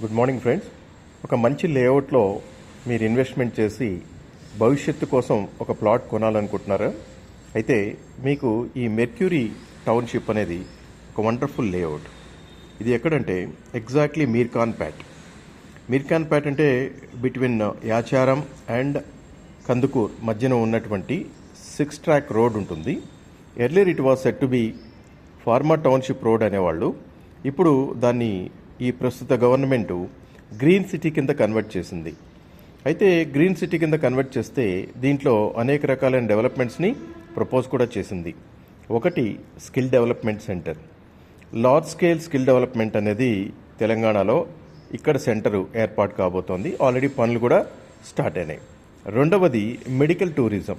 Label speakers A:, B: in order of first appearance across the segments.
A: Good morning friends. ఒక మంచి లేఅవుట్లో మీరు ఇన్వెస్ట్మెంట్ చేసి భవిష్యత్తు కోసం ఒక ప్లాట్ కొనాలనుకుంటున్నారా? అయితే మీకు ఈ మెర్క్యూరీ టౌన్షిప్ అనేది ఒక వండర్ఫుల్ లేఅవుట్. ఇది ఎక్కడంటే ఎగ్జాక్ట్లీ మీర్ఖాన్ ప్యాట్ అంటే బిట్వీన్ యాచారం అండ్ కందుకూర్ మధ్యన ఉన్నటువంటి 6 ట్రాక్ రోడ్ ఉంటుంది. Earlier it was set to be farmer township road అనేవాళ్ళు. ఇప్పుడు దాన్ని ఈ ప్రస్తుత గవర్నమెంటు గ్రీన్ సిటీ కింద కన్వర్ట్ చేసింది. అయితే గ్రీన్ సిటీ కింద కన్వర్ట్ చేస్తే దీంట్లో అనేక రకాలైన డెవలప్మెంట్స్ని ప్రపోజ్ కూడా చేసింది. ఒకటి skill development centre. Large scale skill development అనేది తెలంగాణలో ఇక్కడ సెంటరు ఏర్పాటు కాబోతోంది. ఆల్రెడీ పనులు కూడా స్టార్ట్ అయినాయి. రెండవది మెడికల్ టూరిజం.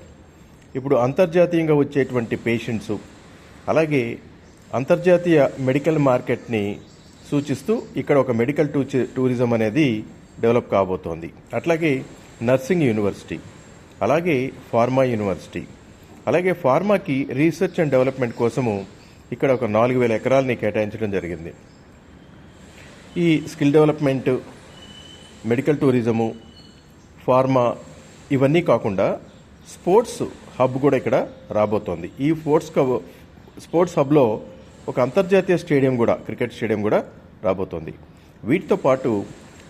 A: ఇప్పుడు అంతర్జాతీయంగా వచ్చేటువంటి పేషెంట్స్ అలాగే అంతర్జాతీయ మెడికల్ మార్కెట్ని సూచిస్తూ ఇక్కడ ఒక మెడికల్ టూరిజం అనేది డెవలప్ కాబోతోంది. అట్లాగే నర్సింగ్ యూనివర్సిటీ, అలాగే ఫార్మా యూనివర్సిటీ, అలాగే ఫార్మాకి రీసెర్చ్ అండ్ డెవలప్మెంట్ కోసము ఇక్కడ ఒక 4,000 ఎకరాలని కేటాయించడం జరిగింది. ఈ skill development, medical tourism, pharma ఇవన్నీ కాకుండా స్పోర్ట్స్ హబ్ కూడా ఇక్కడ రాబోతోంది. ఈ స్పోర్ట్స్ హబ్లో ఒక అంతర్జాతీయ స్టేడియం కూడా, క్రికెట్ స్టేడియం కూడా రాబోతోంది. వీటితో పాటు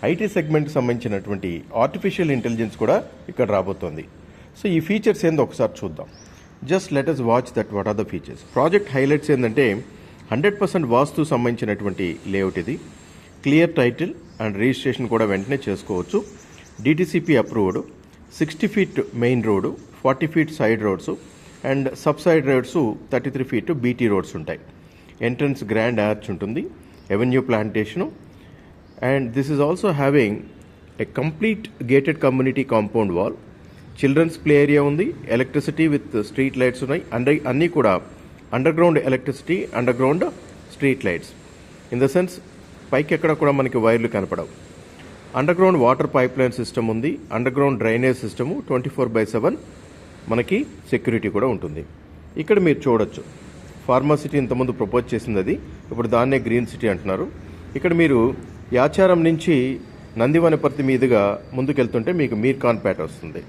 A: ఐటీ సెగ్మెంట్కి సంబంధించినటువంటి ఆర్టిఫిషియల్ ఇంటెలిజెన్స్ కూడా ఇక్కడ రాబోతోంది. సో ఈ ఫీచర్స్ ఏందో ఒకసారి చూద్దాం. Just let us watch that what are the features. Project highlights ఏంటంటే 100% వాస్తు సంబంధించినటువంటి లేఅవుట్ ఇది. క్లియర్ టైటిల్ అండ్ రిజిస్ట్రేషన్ కూడా వెంటనే చేసుకోవచ్చు. DTCP approved. 60 feet main road, 40 feet side roads and sub side roads 33 feet BT roads ఉంటాయి. Entrance grand arch ఉంటుంది, avenue plantation, and this is also having a complete gated community compound wall. Children's play area ఉంది, electricity with street lights ఉన్నాయి. అన్నీ కూడా underground electricity, underground street lights. In the sense పైకి ఎక్కడ కూడా మనకి వైర్లు కనపడవు. Underground water pipe line system ఉంది, అండర్ గ్రౌండ్ డ్రైనేజ్ సిస్టము, 24/7 మనకి సెక్యూరిటీ కూడా ఉంటుంది. ఇక్కడ మీరు చూడొచ్చు ఫార్మాసిటీ ఇంతకుముందు ప్రపోజ్ చేసింది, అది ఇప్పుడు దాన్నే గ్రీన్ సిటీ అంటున్నారు. ఇక్కడ మీరు యాచారం నుంచి నందివనపర్తి మీదుగా ముందుకెళ్తుంటే మీకు మీర్ఖాన్ పేట వస్తుంది.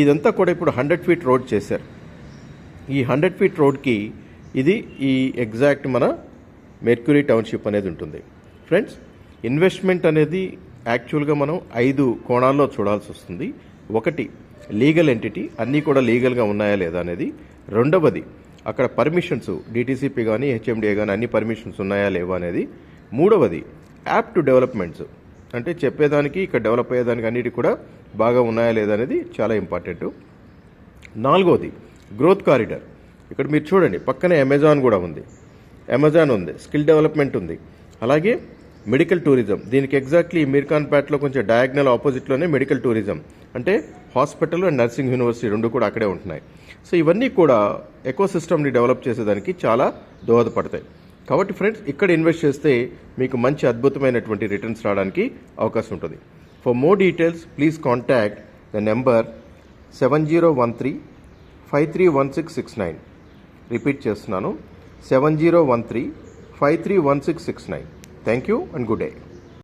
A: ఇదంతా కూడా ఇప్పుడు 100 ఫీట్ రోడ్ చేశారు. ఈ 100 ఫీట్ రోడ్కి ఇది ఈ ఎగ్జాక్ట్ మన మెర్క్యూరీ టౌన్షిప్ అనేది ఉంటుంది. ఫ్రెండ్స్, ఇన్వెస్ట్మెంట్ అనేది యాక్చువల్గా మనం 5 కోణాల్లో చూడాల్సి వస్తుంది. ఒకటి లీగల్ ఎంటిటీ, అన్నీ కూడా లీగల్గా ఉన్నాయా లేదా అనేది. రెండవది అక్కడ పర్మిషన్స్, డిటిసిపి కానీ హెచ్ఎండిఏ కానీ అన్ని పర్మిషన్స్ ఉన్నాయా లేవా అనేది. మూడవది యాప్ టు డెవలప్మెంట్స్, అంటే చెప్పేదానికి ఇక్కడ డెవలప్ అయ్యేదానికి అన్నిటి కూడా బాగా ఉన్నాయా లేదా అనేది చాలా ఇంపార్టెంట్. నాలుగవది గ్రోత్ కారిడార్. ఇక్కడ మీరు చూడండి పక్కనే అమెజాన్ కూడా ఉంది, స్కిల్ డెవలప్మెంట్ ఉంది, అలాగే మెడికల్ టూరిజం. దీనికి ఎగ్జాక్ట్లీ మీర్ఖాన్ పేటలో కొంచెం డయాగ్నల్ ఆపోజిట్లోనే మెడికల్ టూరిజం, అంటే హాస్పిటల్ అండ్ నర్సింగ్ యూనివర్సిటీ రెండు కూడా అక్కడే ఉంటున్నాయి. సో ఇవన్నీ కూడా ఎకోసిస్టమ్ని డెవలప్ చేసేదానికి చాలా దోహదపడతాయి. కాబట్టి ఫ్రెండ్స్, ఇక్కడ ఇన్వెస్ట్ చేస్తే మీకు మంచి అద్భుతమైనటువంటి రిటర్న్స్ రావడానికి అవకాశం ఉంటుంది. For more details please contact the number 7013531669. Repeat చేస్తున్నాను, 7013531669. Thank you and good day.